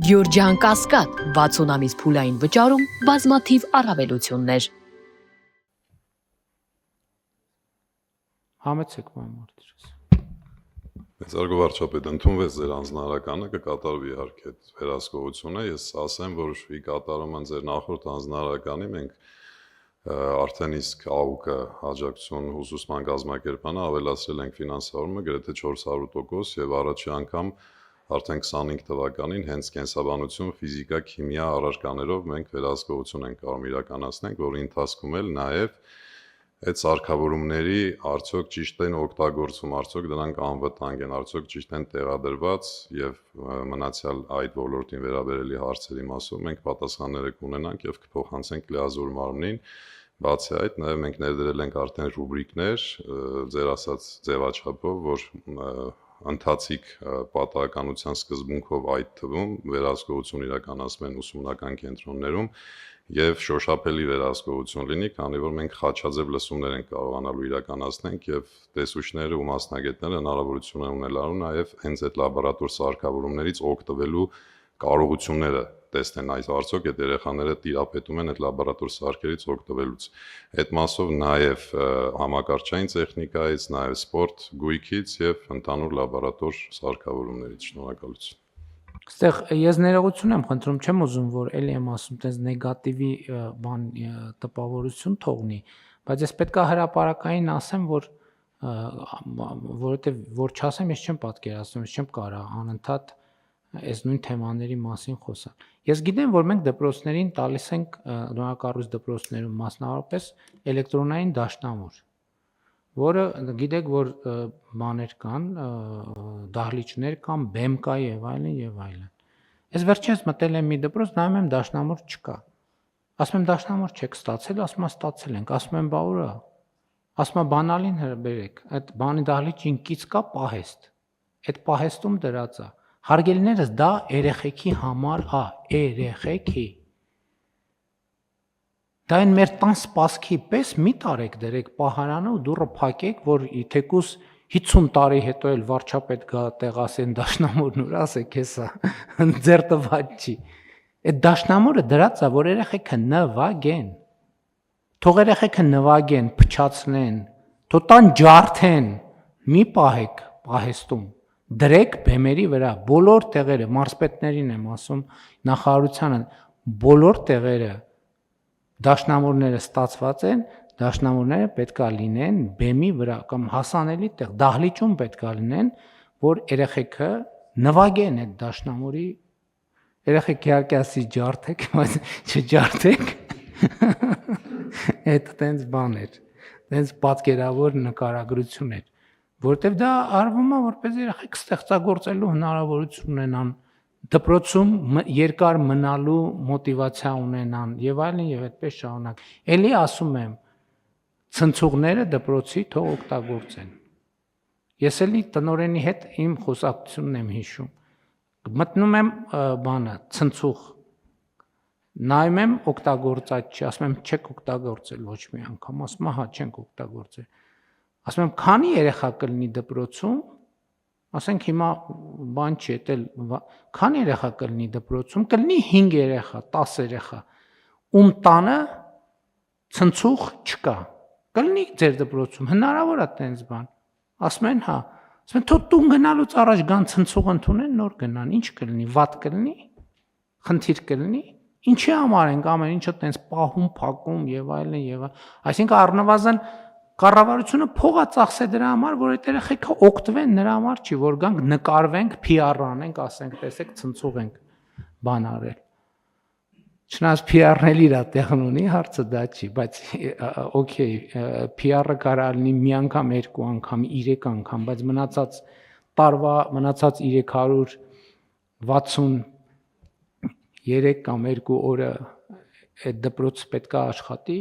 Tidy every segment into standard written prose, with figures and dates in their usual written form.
Գյուրջան Կասկադ 60 ամիս փուլային վճարում բազմաթիվ առավելություններ։ Համեցեք մամորդիրս։ Մեծարգո վարչապետ, ընդունվեց ձեր անձնարականը, կկատարվի իհարկե այդ վերահսկողությունը, ես ասեմ, որ ի կատարումը ձեր նախորդ անձնարականի մենք արդեն իսկ ԱՈԿ-ը աջակցություն ուսուցման կազմակերպանը ավելացրել ենք ֆինանսավորումը գրեթե 400% եւ առաջի անգամ արդեն 25 թվականին հենց կենսաբանություն, ֆիզիկա, քիմիա առարկաներով մենք վերահսկողություն ենք կարող իրականացնել, որի ընթացքում էլ նաեւ այդ սարքավորումների արդյոք ճիշտ են օգտագործվում, արդյոք դրանք անվտանգ են, արդյոք ճիշտ են տեղադրված եւ մնացյալ այդ ոլորտին վերաբերելի հարցերի մասով մենք պատասխանները կունենանք եւ կփոխանցենք լիազոր մարմնին։ Բացի այդ, նաեւ մենք ներդրել ենք արդեն ռուբրիկներ, ձեր ասած ձևաչափով, որ ընթացիկ պատահականության սկզբունքով այդ թվում վերահսկողություն իրականացնում են ուսումնական կենտրոններում եւ շոշափելի վերահսկողություն լինի, քանի որ մենք խաչաձև լսումներ ենք կարողանալու իրականացնենք եւ տեսուչները ու մասնագետները հնարավորություն են ունենալու նաեւ հենց այդ լաբորատոր սարքավորումներից օգտվելու կարողությունները տեսնեն այս արդյոք այդ երեխաները տիրապետում են այդ լաբորատոր սարքերից օգտվելուց։ Այդ մասով նաեւ համակարգչային տեխնիկայից, նաեւ սպորտ գույքից եւ ընդհանուր լաբորատոր սարքավորումներից շնորհակալություն։ Այստեղ ես ներողություն եմ խնդրում, չեմ ուզում, որ էլի եմ ասում, տես նեգատիվի բան տպավորություն թողնի, բայց ես պետքա հրապարակային ասեմ, որովհետեւ որ չասեմ, ես չեմ պատկերացնում, ես չեմ կարող անընդհատ այս նույն թեմաների մասին խոսալ։ Ես գիտեմ, որ մենք դպրոցներին տալիս ենք նորակառույց դպրոցներում մասնավորապես էլեկտրոնային դաշնամուր, որը գիտեք, որ բաներ կան, դահլիճներ կան, բեմ կա եւ այլն եւ այլն։ Ես վերջինս մտել եմ մի դպրոց, նայում եմ դաշնամուր չկա։ Ասում եմ դաշնամուր չեք ստացել, ասում ստացել ենք, ասում եմ բա ուրա։ Ասում եմ բանալին հրբերեք, այդ բանի դահլիճին կից կա պահեստ։ Այդ պահեստում դրած է։ Հարգելիներս դա երեխեքի համար է, երեխեքի։ Դա այն մեր տան սպասքի պես մի տարեք դրեք պահարանը ու դուռը փակեք, որ թեկուս 50 տարի հետո էլ վարչապետ գա տեղ ասեն դաշնամուրն ուր ասեք հեսա ձեր տված չի։ Այդ դաշնամուրը դրած է, որ երեխեքը նվագեն։ Թող երեխեքը նվագեն, փչացնեն, թող տան ջարդեն, մի պահեք պահեստում։ Դրեք բեմերի վրա բոլոր տեղերը, մարզպետներին եմ ասում, նախարարությանը բոլոր տեղերը դաշնամուրները ստացված են, դաշնամուրները պետքա լինեն բեմի վրա կամ հասանելի տեղ, դահլիճում պետքա լինեն, որ երեխեքը նվագեն այդ դաշնամուրի, երեխեք իհարկե ասի ջարդեք, բայց չջարդեք, այդ տենց բան էր, տենց պատկերավոր նկարագրություն էր, որտեվ դա արվում է, որպես երեխեք ստեղծագործելու հնարավորություն ունենան, դպրոցում երկար մնալու մոտիվացիա ունենան եւ այլն եւ այդպես շարունակ։ Էլի ասում եմ, ցնցուղները դպրոցի թող օգտագործեն։ Ես էլի տնօրենի հետ իմ խոսակցությունն եմ հիշում։ Մտնում եմ բանը, ցնցուղ։ Նայում եմ օգտագործած չի, ասում եմ չեք օգտագործել ոչ մի անգամ, ասում հա չենք օգտագործել։ Ասում եմ քանի երեխա կլինի դպրոցում, ասենք հիմա բան չի, էտել քանի երեխա կլինի դպրոցում, կլինի 5 երեխա, 10 երեխա, ում տանը ցնցուղ չկա։ Կլինի ձեր դպրոցում, հնարավոր է տենց բան։ Ասում են հա, ասում են թող տուն գնալուց առաջ գան ցնցուղ ընդունեն, նոր գնան, ինչ կլինի, վատ կլինի, խնդիր կլինի, ինչի համար ենք ամեն ինչը տենց պահում, փակում եւ այլն եւ այսինքն առնվազն կառավարությունը փող է ծախսել դրա համար, որ այդ երեխեքը օգտվեն նրա համար չի, որ գանք նկարվենք, PR անենք, ասենք, տեսեք, ցնցուղ ենք բան արել։ Չնայած PR-ն էլ իր տեղն ունի, հարցը դա չի, բայց օքեյ, PR-ը կարա լինի մի անգամ, երկու անգամ, 3 անգամ, բայց մնացած տարվա մնացած 363 կամ 2 օրը այդ դպրոցը պետքա աշխատի։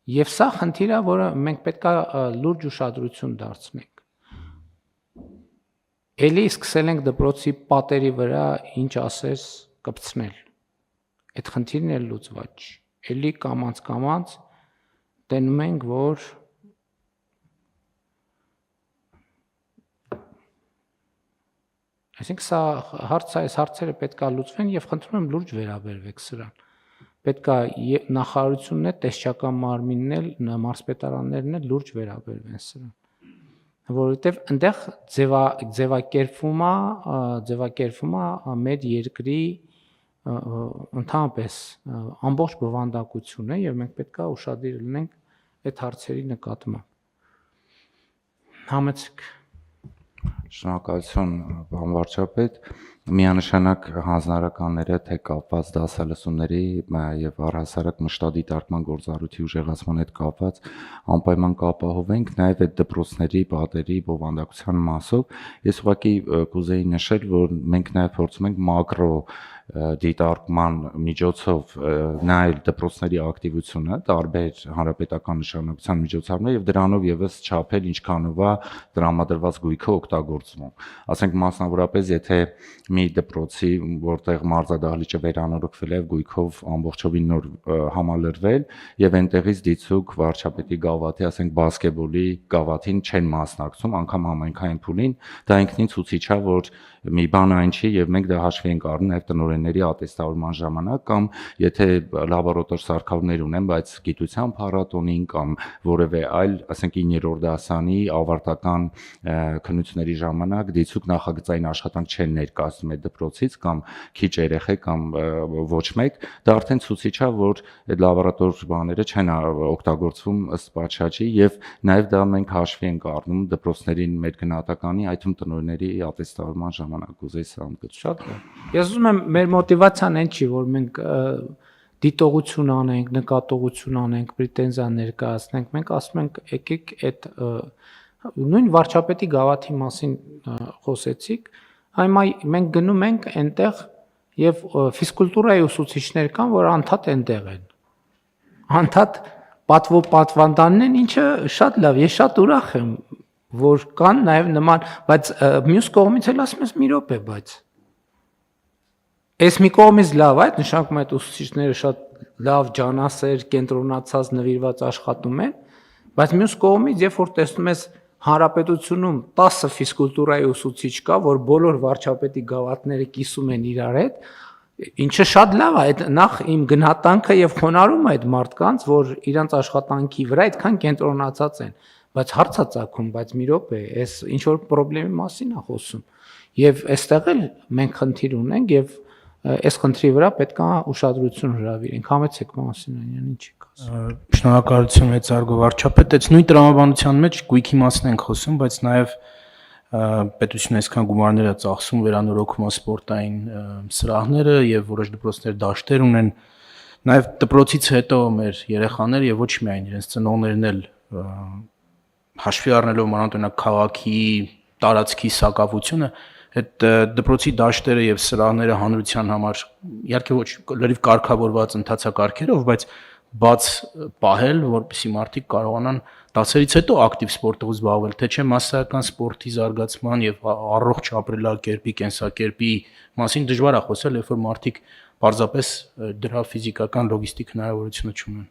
Եվ սա խնդիր է, որը մենք պետքա լուրջ ուշադրություն դարձնենք։ Էլի սկսել ենք դպրոցի պատերի վրա ինչ ասես կպցնել։ Այդ խնդիրն էլ լուծված չի։ Էլի կամած տենում ենք, որ Այսինքն սա այս հարցերը պետք է լուծվեն եւ խնդրում եմ լուրջ վերաբերվեք սրան։ Պետք է նախարարությունն է, տեսչական մարմինն էլ, մարզպետարաններն էլ լուրջ վերաբերվեն սրան։ Որովհետեւ այնտեղ ձևակերպվում է մեր երկրի ընդհանրապես ամբողջ բովանդակությունը եւ մենք պետք է ուշադիր լինենք այդ հարցերի նկատմամբ։ Համեցեք։ Շնորհակալություն, պարոն վարչապետ։ Միանշանակ հանձնարարականները թե կապված դասալսումների եւ առհասարակ մշտադիտարկման գործառույթի ուժեղացման հետ կապված անպայման կապահովենք նաեւ այդ դպրոցների պատերի բովանդակության մասով։ Ես ուղղակի կուզեի նշել, որ մենք նաեւ փորձում ենք մակրո դիտարկման միջոցով նայել դպրոցների ակտիվությունը տարբեր հանրապետական նշանակության միջոցառումներ եւ դրանով եւս չափել ինչքանով է տրամադրված գույքը օգտագործվում։ Ասենք մասնավորապես, եթե մի դպրոցի, որտեղ մարզադահլիճը վերանորոգվել է, գույքով ամբողջովին նոր համալրվել եւ այնտեղից դիցուկ վարչապետի գավաթի, ասենք բասկետբոլի գավաթին չեն մասնակցում, անգամ համայնքային փուլին, դա ինքնին ցուցիչ է, որ մի բան այն չի եւ մենք դա հաշվի ենք առնում նաեւ տնօրենների ատեստավորման ժամանակ կամ եթե լաբորատոր սարքավորներ ունեն, բայց գիտության փառատոնին կամ որևէ այլ, ասենք 9-րդ դասանի ավարտական քննությունների ժամանակ դիցուկ նախագծային աշխատանք չեն ներկայացնում այդ դպրոցից կամ քիչ երեխեք կամ ոչ մեկ, դա արդեն ցուցիչ է, որ այդ լաբորատոր բաները չեն օգտագործվում ըստ պատշաճի եւ նաեւ դա մենք հաշվի ենք առնում դպրոցներին մեր գնահատականի, այդ թվում տնօրենների ատեստավորման ժամանակ ուզեի սա ընդգծել։ Շատ լավ։ Ես ուզում եմ մեր մոտիվացիան այն չի, որ մենք դիտողություն անենք, նկատողություն անենք, պրետենզիա ներկայացնենք, մենք ասում ենք եկեք այդ նույն վարչապետի գավաթի մասին խոսեցիք, այմա մենք գնում ենք այնտեղ եւ ֆիզկուլտուրայի ուսուցիչներ կան, որ անդադ այնտեղ են։ Անդադ պատվանդանն են, ինչը շատ լավ, ես շատ ուրախ եմ, որ կան նաեւ նման, բայց մյուս կողմից էլ ասում ես մի րոպե, բայց այս մի կողմից լավ է, այդ նշանակում է այդ ուսուցիչները շատ լավ ջանասեր, կենտրոնացած, նվիրված աշխատում են, բայց մյուս կողմից, երբ որ տեսնում ես հանրապետությունում 10 ֆիզկուլտուրայի ուսուցիչ կա, որ բոլոր վարչապետի գավաթները կիսում են իրար հետ, ինչը շատ լավ է, այդ նախ իմ գնահատանքը եւ խոնարհում է այդ մարդկանց, որ իրանց աշխատանքի վրա այդքան կենտրոնացած են, բայց հարցա ծագում, բայց մի րոպե, այս ինչ որ խնդրի մասին է խոսում։ Եվ այստեղ էլ մենք խնդիր ունենք եւ այս խնդրի վրա պետք է ուշադրություն հրավիրենք։ Համեցեք Մասինյանյան, ինչի կասում։ Շնորհակալություն մեծարգո վարչապետ, այս նույն տրամաբանության մեջ գույքի մասն ենք խոսում, բայց նաև պետությունը այսքան գումարներ է ծախսում վերանորոգում սպորտային սրահները եւ որոշ դպրոցներ դաշտեր ունեն, նաև դպրոցից հետո մեր երեխաները եւ ոչ միայն իրենց ծնողներն էլ հաշվի առնելով մանավանդ քաղաքի տարածքի սակավությունը այդ դպրոցի դաշտերը եւ սրահները հանրության համար իհարկե ոչ լրիվ կարգավորված ընթացակարգերով, բայց բաց պահել, որպեսզի մարդիկ կարողանան դասերից հետո ակտիվ սպորտով զբաղվել, թե չէ մասսայական սպորտի զարգացման եւ առողջ ապրելակերպի, կենսակերպի մասին դժվար է խոսել, երբ որ մարդիկ պարզապես դրա ֆիզիկական լոգիստիկ հնարավորությունը չունեն։